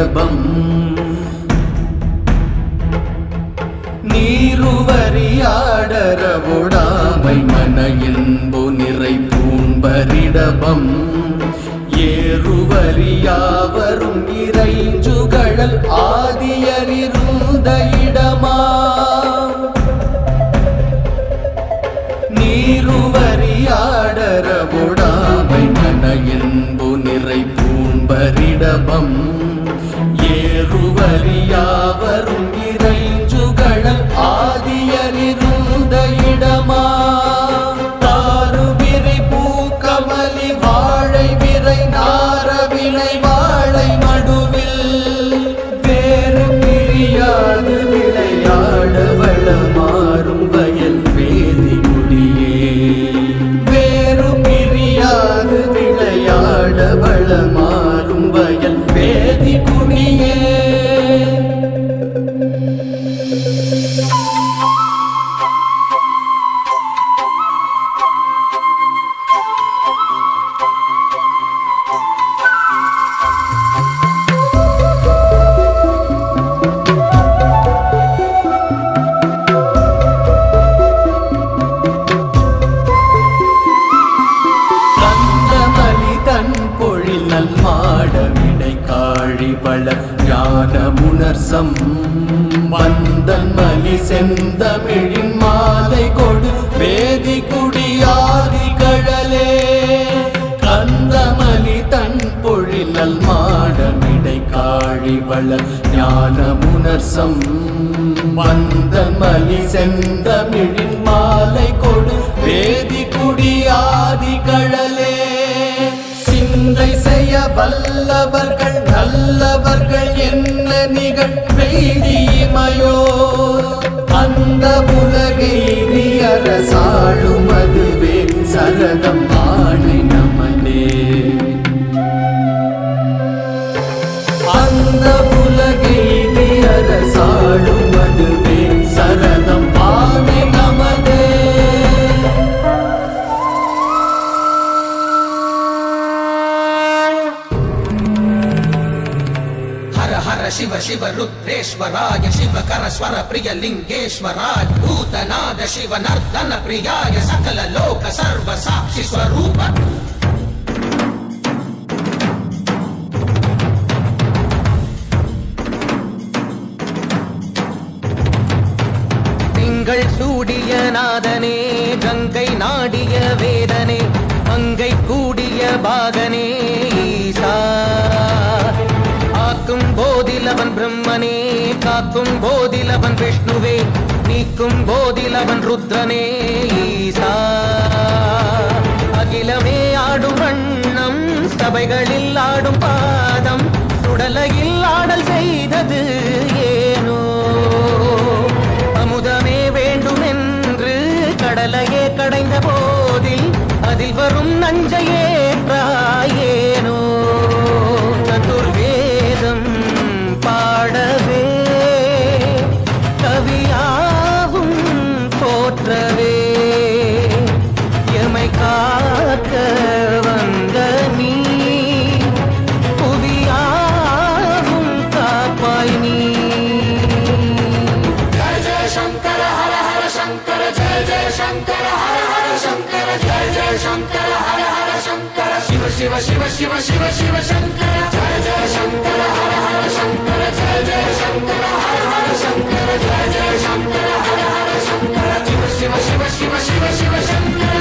பரிடபம் நீருவரியாடரவுடாமை மன என்பு நிறை பூம்பரிடபம் ஏறுவரியாவரும் இறைஞ்சுகழல் ஆதியரிருந்த இடமா நீருவரியாடரவுடாமை மன என்பு நிறை பூம்பரிடபம் ஏறுவரியாவரும் இறைஞ்சுகழல் ஆதியரிருந்த இடமா தாருவிரை பூக்கமலி வாழை விரை நாரவினை வாழை மடுவில் வேறு பிரியாது விளையாட வளமாறும் வயல் வேதி குடியே வேறு பிரியாது விளையாட வளமாறும் வயல் வேதி குடியே ஞானமுணர்சம் வந்தன் மலி செந்தமிழின் மாலை கொடு வேதி குடியாதி கழலே கந்தமலி தன் பொழில் மாடமிடை காழி வளர் ஞானமுணர்சம் வந்தன் மலி செந்தமிழின் மாலை கொடு வேதி குடியாதி கழலே சிந்தை செய்ய வல்லவர்கள் நல்லவர்கள் என்ன நிகழ்வெய்தியமையோ அந்த உலகெய்தி அரசாளும் அதுவே சரதம் ஆணை நமதே அந்த உலகெய்தி அரசாளும் அதுவே சரதம் ஆணை நமதே शिव शिव रुद्रेश्वराय शिवकर स्वर प्रिय लिंगेश्वराय भूतनाद शिव नर्तन प्रियाय सकल लोक सर्व साक्षि स्वरूप திங்கள் சூடிய நாதனே கங்கை நாடிய வேதனே மங்கை கூடிய பாகனே ஈசா காக்கும் போதிலவன் பிரம்மனே காக்கும் போதிலவன் விஷ்ணுவே நீக்கும் போதிலவன் ருத்ரனே ஈசா அகிலமே ஆடும் வண்ணம் சபைகளில் ஆடும் பாதம் சுடலையில் ஆடல் செய்தது ஏனோ அமுதமே வேண்டுமென்று கடலையே கடைந்த போதில் அதில் வரும் நஞ்சையேற்றாயேனோ சதுர்வேதம் பாடவே கவியாவும் போற்றவே எமை காக்க வந்த நீ புவியாவும் காப்பாய் நீ ஜெய ஜெய சங்கர ஹர ஹர சங்கர ஜெய ஜெய சங்கர ஹர ஹர சங்கர ஜெய ஜெய சங்கர ஹர ஹர சங்கர சிவ சிவ சிவ சிவ சிவ சிவ சங்கர ஜெய ஜெய சங்கர ஹர ஹர சங்கர ஜெய ஜெய சங்கர ஹர ஹர சங்கர ஜெய ஜெய சங்கர ஹர ஹர சங்கர சிவ சிவ சிவ சிவ சிவ சிவ சங்கர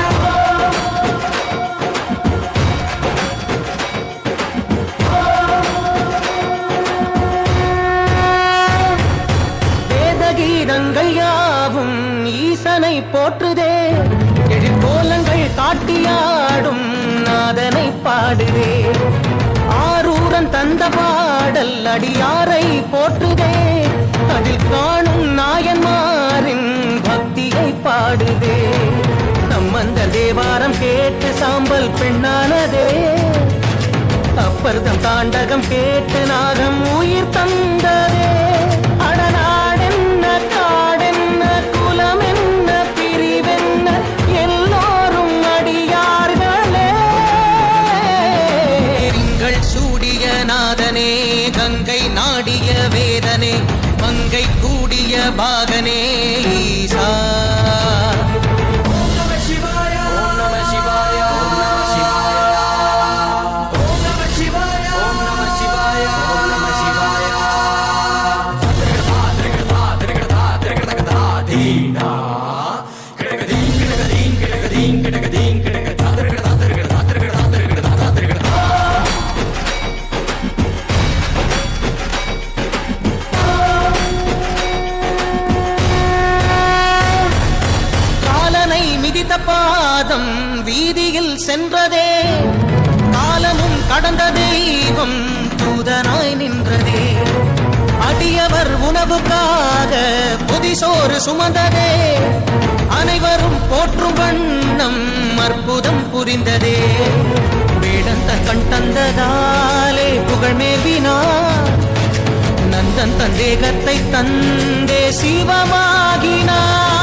வேதகீதங்கள் யாவும் ஈசனை போற்றுதே எழிற்கோலங்கள் காட்டியாடும் நாதனை பாடுதே ஆரூரன் தந்த பாடல் அடியாரை போற்றுதே அதில் காணும் நாயன்மாரின் பக்தியை பாடுதே நம்மந்த தேவாரம் கேட்டு சாம்பல் பெண்ணானதே அப்பர்தம் தாண்டகம் கேட்டு நாகம் உயிர் தந்ததே அடநாடென்ன காடென்ன குலமென்ன பிரிவென்ன எல்லோரும் அடியார்களே திங்கள் சூடிய நாதனே கங்கை பெரிய பாகனே ஈசா. மிதித்த பாதம் வீதியில் சென்றதே, காலமும் கடந்த தெய்வம் தூதனாய் நின்றதே. அடியவர் உணவுக்காக புதிசோறு சுமந்ததே, அனைவரும் போற்றும் வண்ணம் அற்புதம் புரிந்ததே. வேடந்த கண் தந்ததாலே புகழ் மேவினார், நந்தன் தந்தேகத்தை தந்தே சிவமாகினார்.